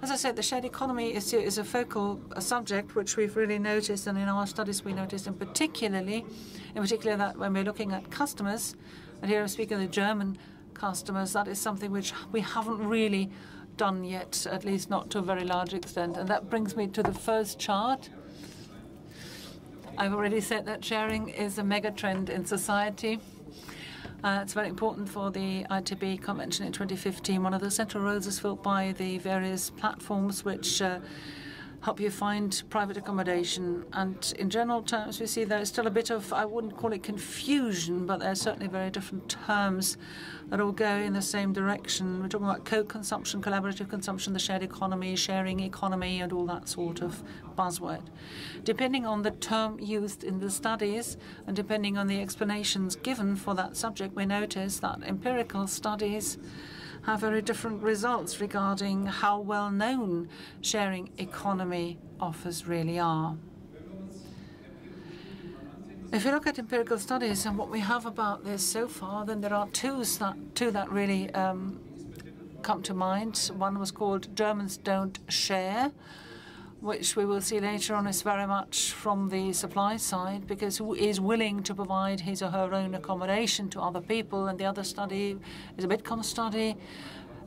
As I said, the shared economy is a focal subject which we've really noticed, and in our studies we noticed in particular that when we're looking at customers, and here I'm speaking of the German customers, that is something which we haven't really done yet, at least not to a very large extent. And that brings me to the first chart. I've already said that sharing is a megatrend in society. It's very important for the ITB Convention in 2015. One of the central roles is filled by the various platforms which help you find private accommodation. And in general terms, we see there's still a bit of, I wouldn't call it confusion, but there's certainly very different terms that all go in the same direction. We're talking about co-consumption, collaborative consumption, the shared economy, sharing economy, and all that sort of buzzword. Depending on the term used in the studies and depending on the explanations given for that subject, we notice that empirical studies have very different results regarding how well known sharing economy offers really are. If you look at empirical studies and what we have about this so far, then there are two that really come to mind. One was called Germans Don't Share, which we will see later on is very much from the supply side, because who is willing to provide his or her own accommodation to other people. And the other study is a Bitkom study,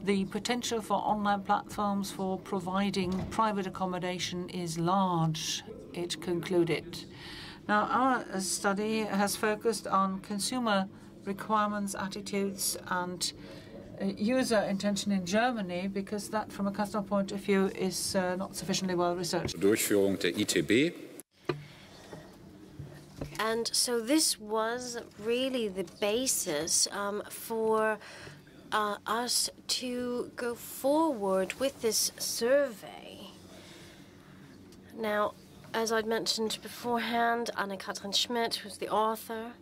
the potential for online platforms for providing private accommodation is large, it concluded. Now, our study has focused on consumer requirements, attitudes, and user intention in Germany, because that, from a customer point of view, is not sufficiently well researched. Durchführung der ITB. And so this was really the basis for us to go forward with this survey. Now, as I'd mentioned beforehand, Anne-Katrin Schmidt, who's the author,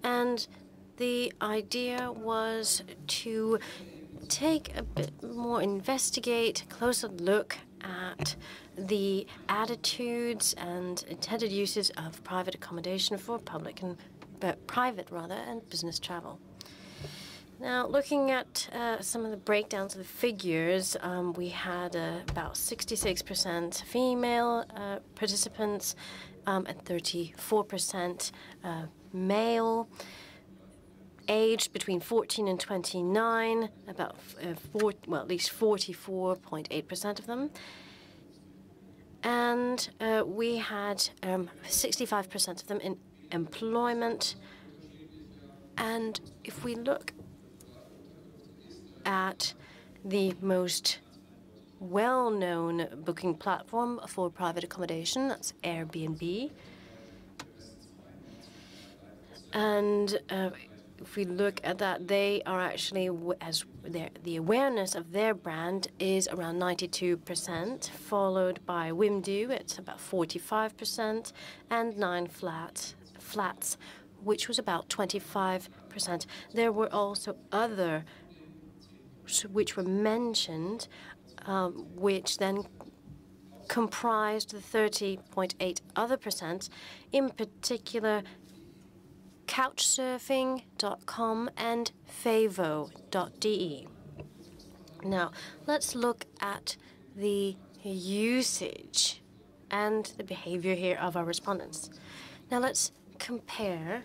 and the idea was to take a bit more, investigate, closer look at the attitudes and intended uses of private accommodation for private and business travel. Now, looking at some of the breakdowns of the figures, we had about 66% female participants and 34% male, aged between 14 and 29, about at least 44.8% of them. And we had 65% of them in employment. And if we look at the most well-known booking platform for private accommodation, that's Airbnb. And if we look at that, they are actually, the awareness of their brand is around 92%, followed by Wimdu, it's about 45%, and 9 Flats, which was about 25%. There were also other which were mentioned, which then comprised the 30.8 other percent, in particular Couchsurfing.com and Favo.de. Now, let's look at the usage and the behavior here of our respondents. Now, let's compare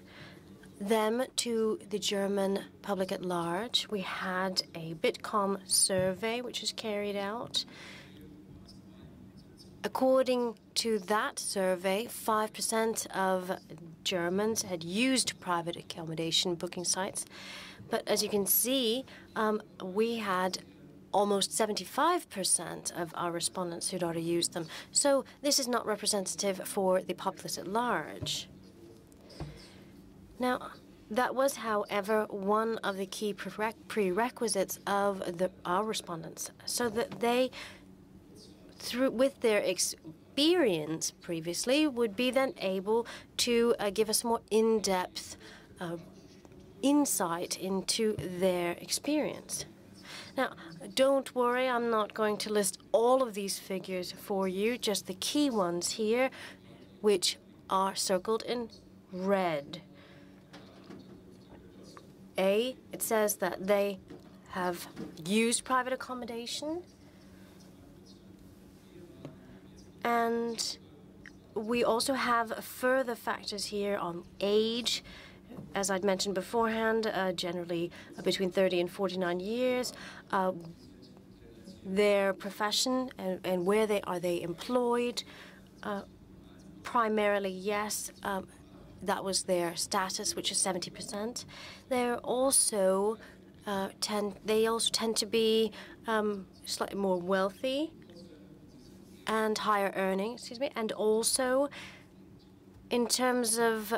them to the German public at large. We had a Bitkom survey which was carried out. According to that survey, 5% of Germans had used private accommodation booking sites. But as you can see, we had almost 75% of our respondents who'd already used them. So this is not representative for the populace at large. Now, that was, however, one of the key prerequisites of our respondents, so that they, with their experience previously, would be then able to give us more in-depth insight into their experience. Now, don't worry, I'm not going to list all of these figures for you, just the key ones here, which are circled in red. It says that they have used private accommodation. And we also have further factors here on age. As I'd mentioned beforehand, generally between 30 and 49 years, their profession and where are they employed. Primarily, yes, that was their status, which is 70%. They're also they also tend to be slightly more wealthy and higher earning, and also in terms of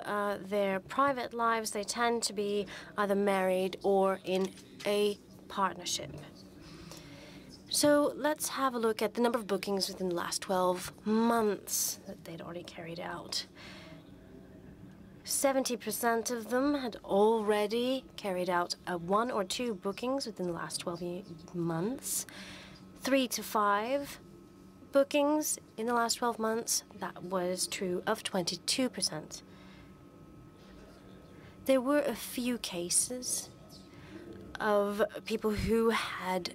their private lives, they tend to be either married or in a partnership. So let's have a look at the number of bookings within the last 12 months that they'd already carried out. 70% of them had already carried out 1 or 2 bookings within the last 12 months. 3 to 5 bookings in the last 12 months, that was true of 22%. There were a few cases of people who had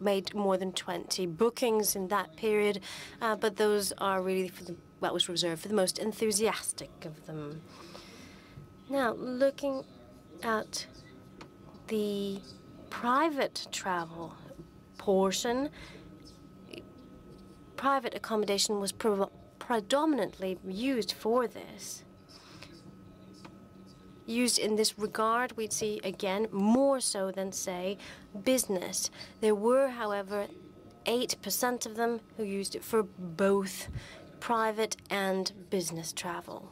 made more than 20 bookings in that period, but those are really what was reserved for the most enthusiastic of them. Now, looking at the private travel portion, private accommodation was predominantly used for this. Used in this regard, we'd see, again, more so than, say, business. There were, however, 8% of them who used it for both private and business travel.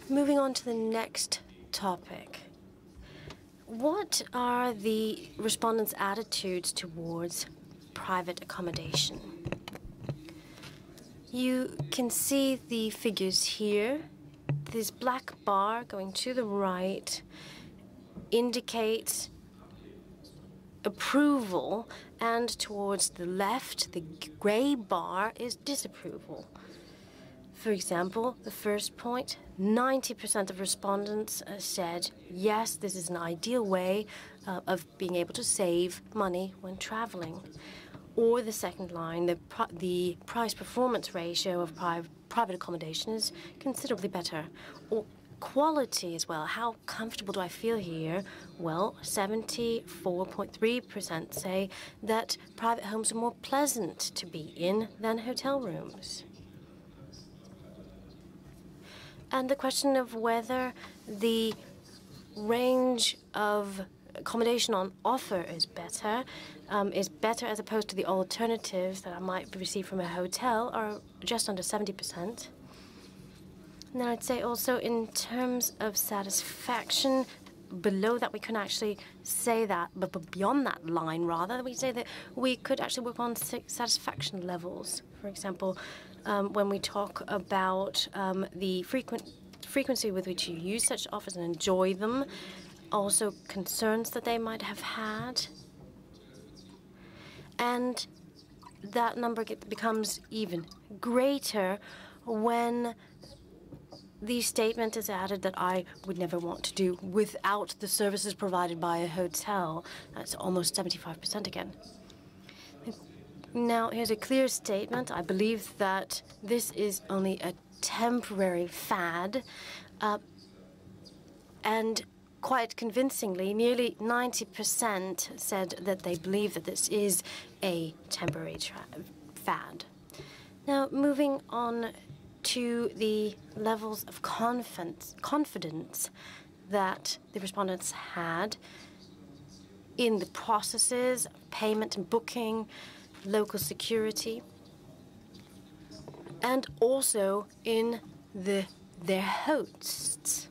Moving on to the next topic. What are the respondents' attitudes towards private accommodation? You can see the figures here. This black bar going to the right indicates approval, and towards the left, the gray bar is disapproval. For example, the first point, 90% of respondents said, yes, this is an ideal way of being able to save money when traveling. Or the second line, the price-performance ratio of private accommodation is considerably better. Or quality as well. How comfortable do I feel here? Well, 74.3% say that private homes are more pleasant to be in than hotel rooms. And the question of whether the range of accommodation on offer is better as opposed to the alternatives that I might receive from a hotel, are just under 70%. Now, I'd say also in terms of satisfaction, below that we can actually say that, but beyond that line, rather, we say that we could actually work on satisfaction levels. For example, when we talk about the frequency with which you use such offers and enjoy them, also concerns that they might have had. And that number becomes even greater when the statement is added that I would never want to do without the services provided by a hotel. That's almost 75% again. Now, here's a clear statement. I believe that this is only a temporary fad, and quite convincingly, nearly 90% said that they believe that this is a temporary fad. Now, moving on to the levels of confidence that the respondents had in the processes, payment and booking, local security, and also in their hosts.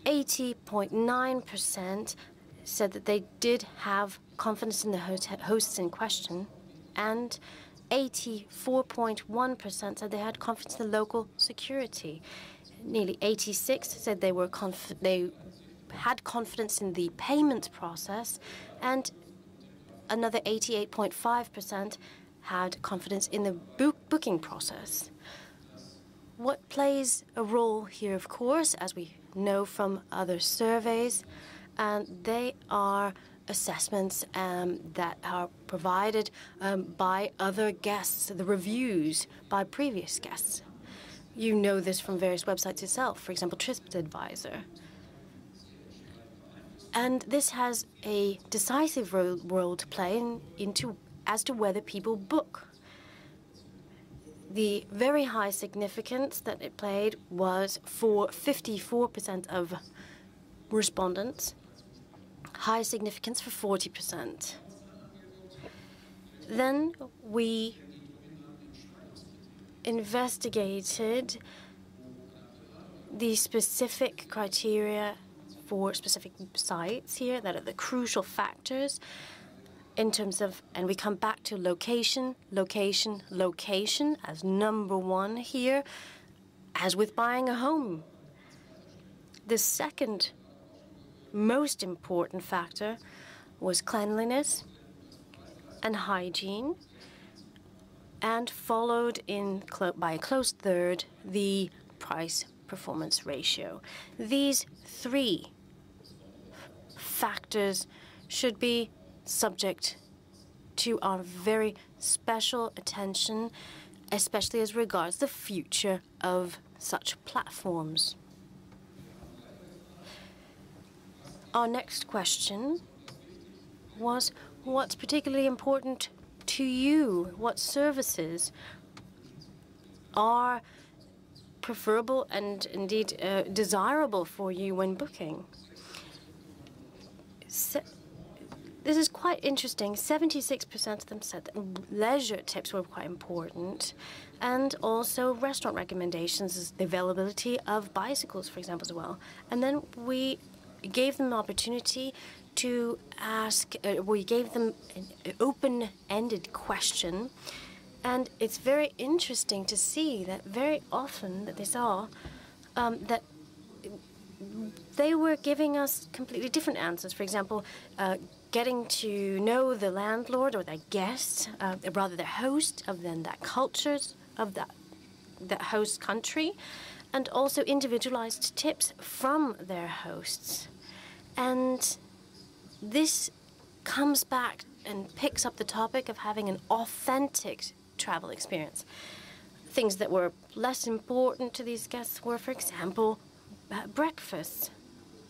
80.9% said that they did have confidence in the hosts in question, and 84.1% said they had confidence in the local security. Nearly 86 said they had confidence in the payment process, and another 88.5% had confidence in the booking process. what plays a role here, of course, as we know from other surveys, and they are assessments that are provided by other guests, the reviews by previous guests. You know this from various websites itself, for example, TripAdvisor. And this has a decisive role to play as to whether people book. The very high significance that it played was for 54% of respondents, high significance for 40%. Then we investigated the specific criteria for specific sites here that are the crucial factors in terms of, and we come back to location, location, location as number one here, as with buying a home. The second most important factor was cleanliness and hygiene, and followed by a close third, the price-performance ratio. These three factors should be subject to our very special attention, especially as regards the future of such platforms. Our next question was, what's particularly important to you? What services are preferable and indeed desirable for you when booking? This is quite interesting. 76% of them said that leisure tips were quite important, and also restaurant recommendations, the availability of bicycles, for example, as well. And then we gave them the opportunity to ask, we gave them an open-ended question, and it's very interesting to see that very often that they saw that they were giving us completely different answers. For example, getting to know the landlord or their guest, rather their host, of then that cultures of that host country, and also individualized tips from their hosts. And this comes back and picks up the topic of having an authentic travel experience. Things that were less important to these guests were, for example, breakfast,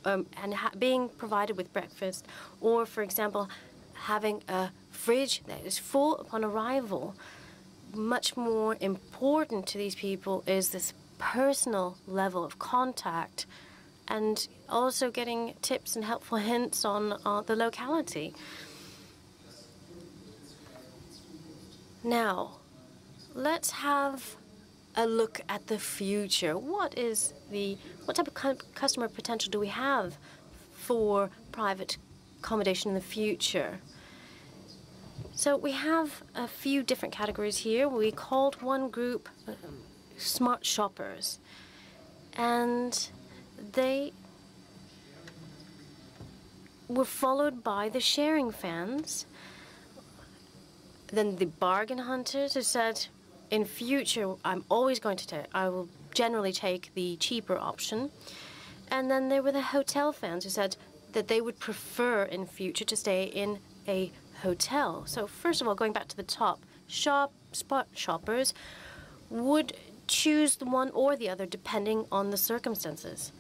and being provided with breakfast, or, for example, having a fridge that is full upon arrival. Much more important to these people is this personal level of contact, and also getting tips and helpful hints on the locality. Now, let's have a look at the future. What type of customer potential do we have for private accommodation in the future? So we have a few different categories here. We called one group smart shoppers, and they were followed by the sharing fans, then the bargain hunters who said, in future, I will generally take the cheaper option. And then there were the hotel fans who said that they would prefer in future to stay in a hotel. So first of all, going back to the top, spot shoppers would choose the one or the other depending on the circumstances.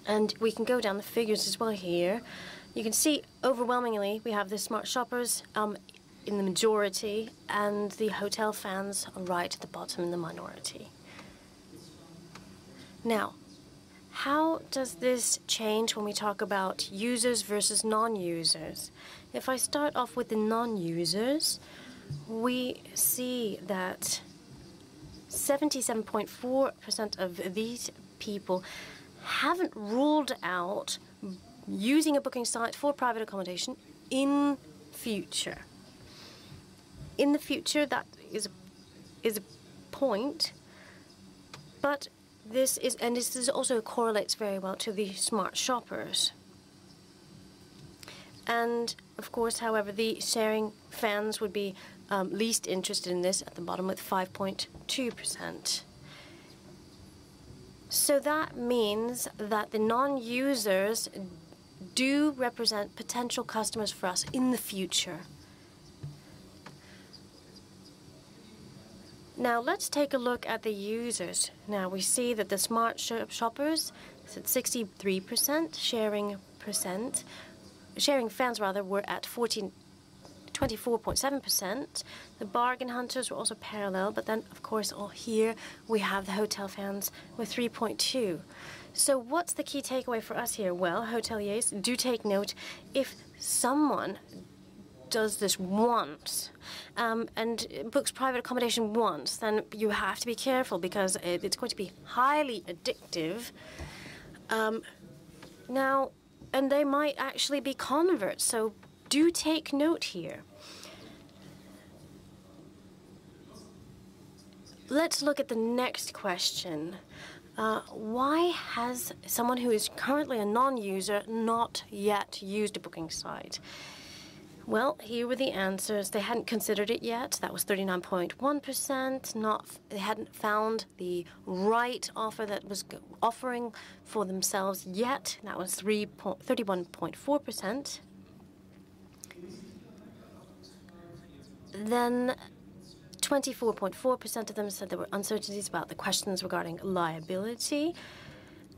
And we can go down the figures as well here. You can see overwhelmingly we have the smart shoppers in the majority, and the hotel fans are right at the bottom in the minority. Now, how does this change when we talk about users versus non-users? If I start off with the non-users, we see that 77.4% of these people haven't ruled out using a booking site for private accommodation in future. In the future, that is a point, but this also correlates very well to the smart shoppers. And of course, however, the sharing fans would be least interested in this at the bottom with 5.2%. So that means that the non-users do represent potential customers for us in the future. Now let's take a look at the users. Now we see that the smart shoppers is at 63%, sharing fans rather were at 24.7%. The bargain hunters were also parallel, but then of course all here we have the hotel fans with 3.2. So what's the key takeaway for us here? Well, hoteliers, do take note, if someone does this once and books private accommodation once, then you have to be careful because it's going to be highly addictive. Now, and they might actually be converts, so do take note here. Let's look at the next question. Why has someone who is currently a non-user not yet used a booking site? Well, here were the answers. They hadn't considered it yet. That was 39.1%. They hadn't found the right offer that was offering for themselves yet. That was 31.4%. Then 24.4% of them said there were uncertainties about the questions regarding liability.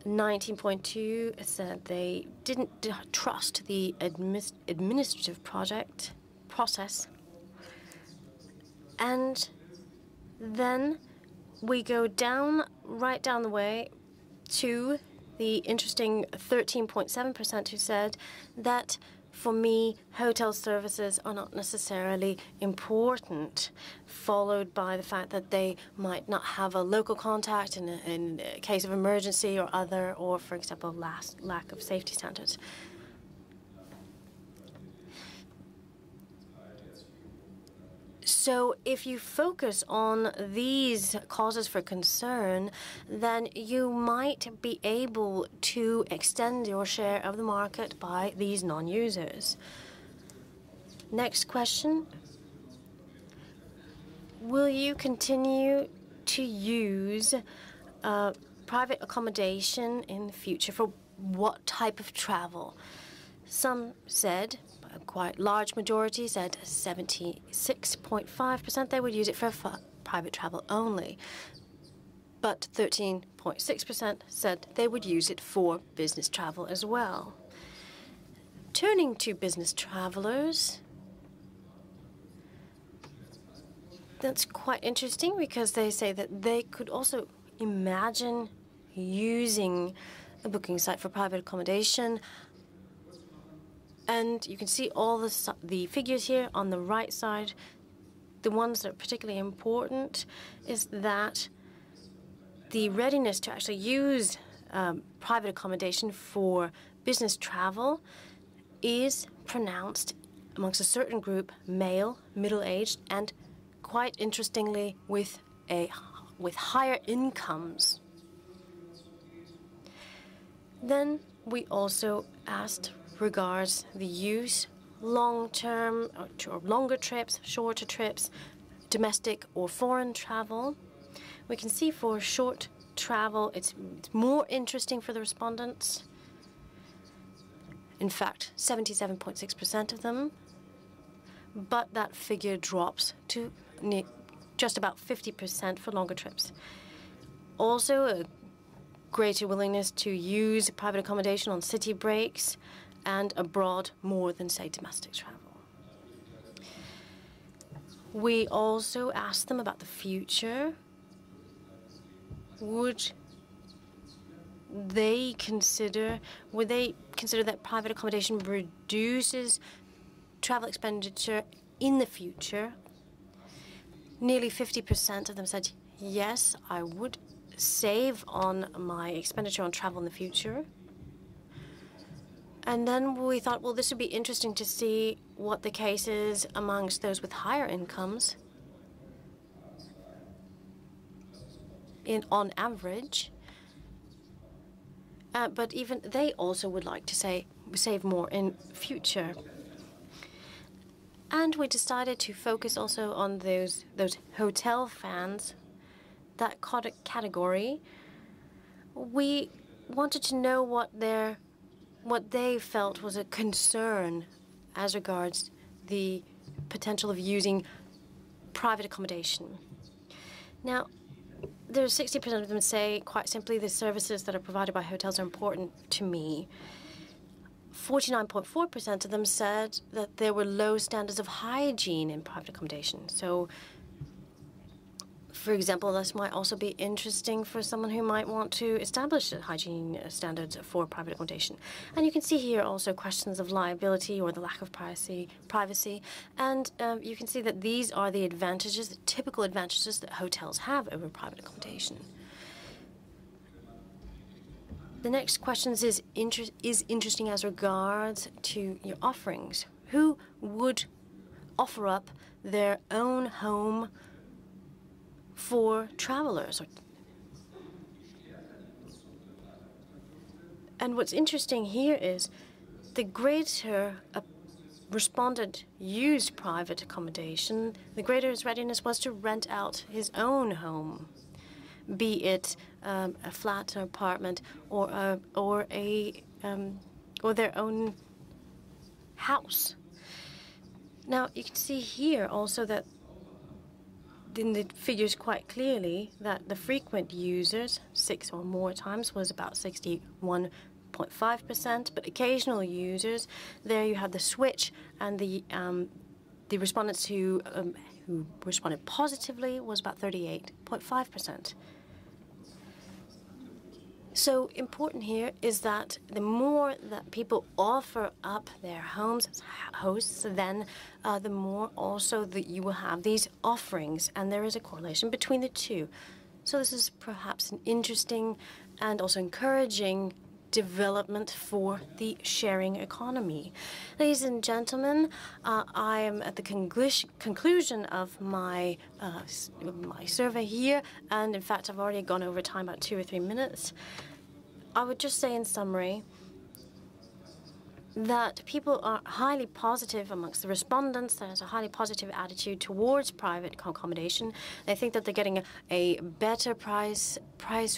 19.2% said they didn't trust the administrative process. And then we go down, right down the way to the interesting 13.7% who said that for me, hotel services are not necessarily important, followed by the fact that they might not have a local contact in a case of emergency or other, or, for example, lack of safety standards. So if you focus on these causes for concern, then you might be able to extend your share of the market by these non-users. Next question. Will you continue to use private accommodation in the future? For what type of travel? Some said, a quite large majority said 76.5% they would use it for private travel only. But 13.6% said they would use it for business travel as well. Turning to business travelers, that's quite interesting because they say that they could also imagine using a booking site for private accommodation. And you can see all the figures here on the right side. The ones that are particularly important is that the readiness to actually use private accommodation for business travel is pronounced amongst a certain group, male, middle-aged, and quite interestingly with higher incomes. Then we also asked regards the use, long-term or longer trips, shorter trips, domestic or foreign travel. We can see for short travel, it's more interesting for the respondents. In fact, 77.6% of them. But that figure drops to just about 50% for longer trips. Also, a greater willingness to use private accommodation on city breaks and abroad more than, say, domestic travel. We also asked them about the future. Would they consider that private accommodation reduces travel expenditure in the future? Nearly 50% of them said, yes, I would save on my expenditure on travel in the future. And then we thought, well, this would be interesting to see what the case is amongst those with higher incomes. On average. But even they also would like to save more in future. And we decided to focus also on those hotel fans, that category. We wanted to know what they felt was a concern as regards the potential of using private accommodation. Now, there's 60% of them say, quite simply, the services that are provided by hotels are important to me. 49.4% of them said that there were low standards of hygiene in private accommodation. So, for example, this might also be interesting for someone who might want to establish hygiene standards for private accommodation. And you can see here also questions of liability or the lack of privacy. And you can see that these are the advantages, the typical advantages that hotels have over private accommodation. The next question is interesting as regards to your offerings. Who would offer up their own home for travelers? And what's interesting here is the greater a respondent used private accommodation, the greater his readiness was to rent out his own home, be it a flat or apartment or their own house. Now you can see here also that in the figures quite clearly that the frequent users, 6 or more times, was about 61.5%, but occasional users, there you have the switch, and the respondents who responded positively was about 38.5%. So important here is that the more that people offer up their homes as hosts, then the more also that you will have these offerings, and there is a correlation between the two. So this is perhaps an interesting and also encouraging development for the sharing economy. Ladies and gentlemen, I am at the conclusion of my survey here, and in fact I've already gone over time about 2 or 3 minutes. I would just say in summary that people are highly positive amongst the respondents. There's a highly positive attitude towards private accommodation. They think that they're getting a better price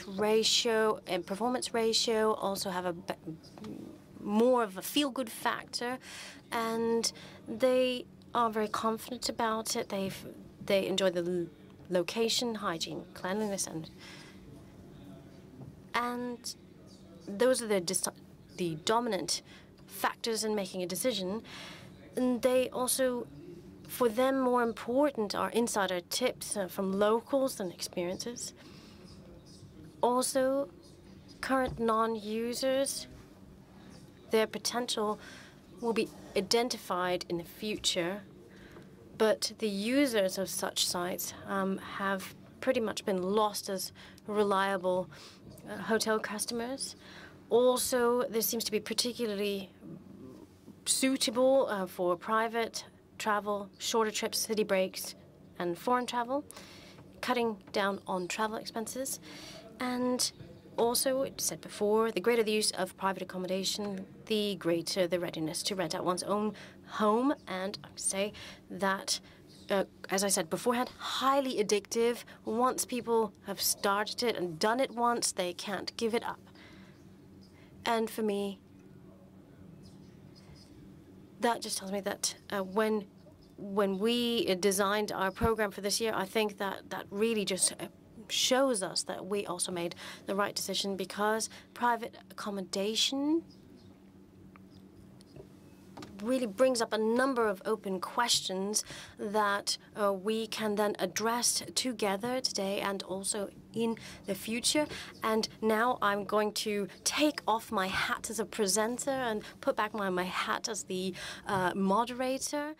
ratio and performance ratio, also have a more of a feel-good factor, and they are very confident about it. They enjoy the location, hygiene, cleanliness, and those are the dominant factors in making a decision. And they also, for them, more important are insider tips from locals and experiences. Also, current non-users, their potential will be identified in the future, but the users of such sites have pretty much been lost as reliable hotel customers. Also, this seems to be particularly suitable for private travel, shorter trips, city breaks, and foreign travel, cutting down on travel expenses. And also, it said before, the greater the use of private accommodation, the greater the readiness to rent out one's own home. And I would say that, as I said beforehand, highly addictive. Once people have started it and done it once, they can't give it up. And for me, that just tells me that when we designed our program for this year, I think that really just shows us that we also made the right decision, because private accommodation really brings up a number of open questions that we can then address together today and also in the future. And now I'm going to take off my hat as a presenter and put back my hat as the moderator.